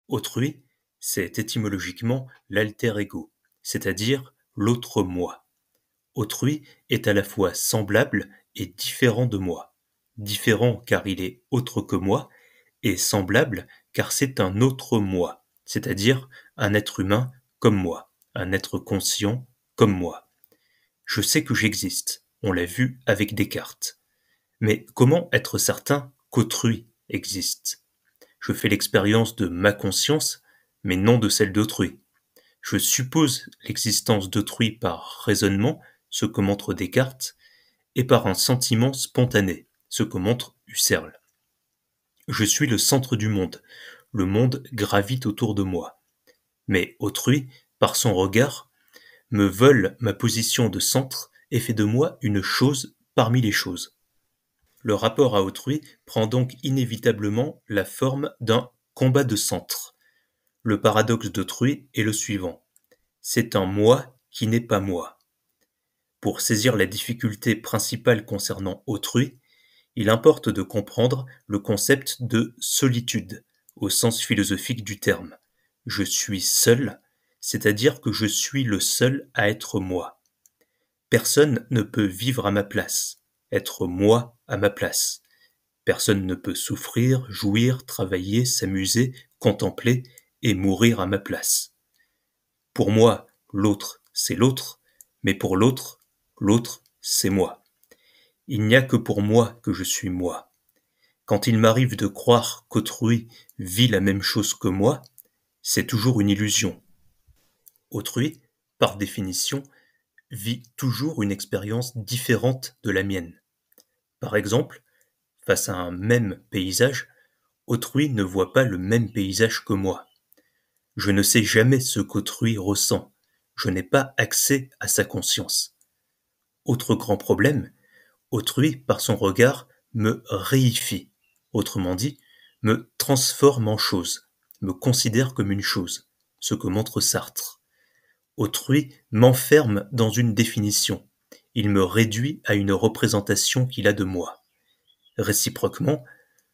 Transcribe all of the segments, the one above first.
Autrui, c'est étymologiquement l'alter ego, c'est-à-dire l'autre moi. Autrui est à la fois semblable et différent de moi. Différent car il est autre que moi, et semblable car c'est un autre moi, c'est-à-dire un être humain comme moi, un être conscient comme moi. Je sais que j'existe, on l'a vu avec Descartes. Mais comment être certain qu'autrui existe? Je fais l'expérience de ma conscience, mais non de celle d'autrui. Je suppose l'existence d'autrui par raisonnement, ce que montre Descartes, et par un sentiment spontané, ce que montre Husserl. Je suis le centre du monde. Le monde gravite autour de moi. Mais autrui, par son regard, me vole ma position de centre et fait de moi une chose parmi les choses. Le rapport à autrui prend donc inévitablement la forme d'un combat de centre. Le paradoxe d'autrui est le suivant. C'est un moi qui n'est pas moi. Pour saisir la difficulté principale concernant autrui, il importe de comprendre le concept de solitude, au sens philosophique du terme. Je suis seul, c'est-à-dire que je suis le seul à être moi. Personne ne peut vivre à ma place, être moi à ma place. Personne ne peut souffrir, jouir, travailler, s'amuser, contempler et mourir à ma place. Pour moi, l'autre, c'est l'autre, mais pour l'autre, c'est moi. Il n'y a que pour moi que je suis moi. Quand il m'arrive de croire qu'autrui vit la même chose que moi, c'est toujours une illusion. Autrui, par définition, vit toujours une expérience différente de la mienne. Par exemple, face à un même paysage, autrui ne voit pas le même paysage que moi. Je ne sais jamais ce qu'autrui ressent. Je n'ai pas accès à sa conscience. Autre grand problème, autrui, par son regard, me réifie. Autrement dit, me transforme en chose, me considère comme une chose, ce que montre Sartre. Autrui m'enferme dans une définition. Il me réduit à une représentation qu'il a de moi. Réciproquement,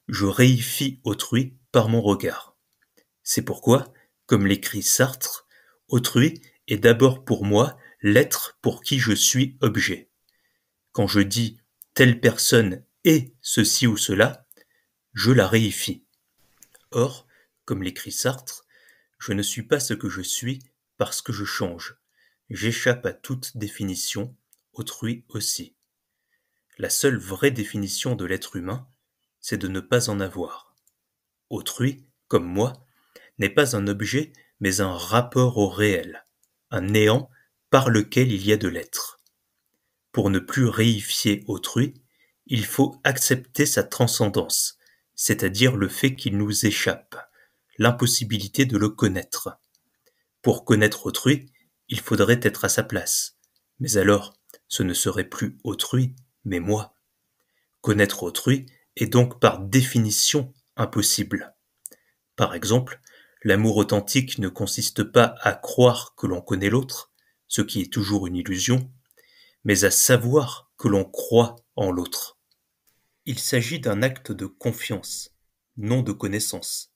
je réifie autrui par mon regard. C'est pourquoi, comme l'écrit Sartre, autrui est d'abord pour moi l'être pour qui je suis objet. Quand je dis telle personne est ceci ou cela, je la réifie. Or, comme l'écrit Sartre, je ne suis pas ce que je suis parce que je change. J'échappe à toute définition, autrui aussi. La seule vraie définition de l'être humain, c'est de ne pas en avoir. Autrui, comme moi, n'est pas un objet, mais un rapport au réel, un néant par lequel il y a de l'être. Pour ne plus réifier autrui, il faut accepter sa transcendance, c'est-à-dire le fait qu'il nous échappe, l'impossibilité de le connaître. Pour connaître autrui, il faudrait être à sa place. Mais alors, ce ne serait plus autrui, mais moi. Connaître autrui est donc par définition impossible. Par exemple, l'amour authentique ne consiste pas à croire que l'on connaît l'autre, ce qui est toujours une illusion, mais à savoir que l'on croit en l'autre. Il s'agit d'un acte de confiance, non de connaissance.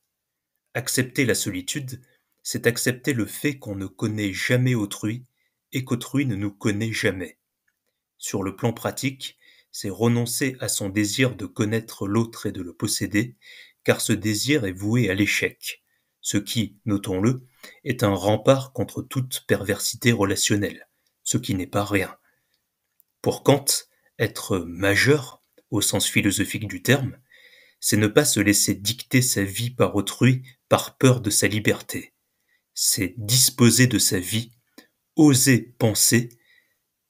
Accepter la solitude, c'est accepter le fait qu'on ne connaît jamais autrui et qu'autrui ne nous connaît jamais. Sur le plan pratique, c'est renoncer à son désir de connaître l'autre et de le posséder, car ce désir est voué à l'échec, ce qui, notons-le, est un rempart contre toute perversité relationnelle, ce qui n'est pas rien. Pour Kant, être majeur, au sens philosophique du terme, c'est ne pas se laisser dicter sa vie par autrui par peur de sa liberté. C'est disposer de sa vie, oser penser,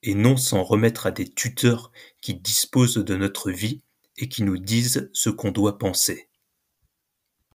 et non s'en remettre à des tuteurs qui disposent de notre vie et qui nous disent ce qu'on doit penser.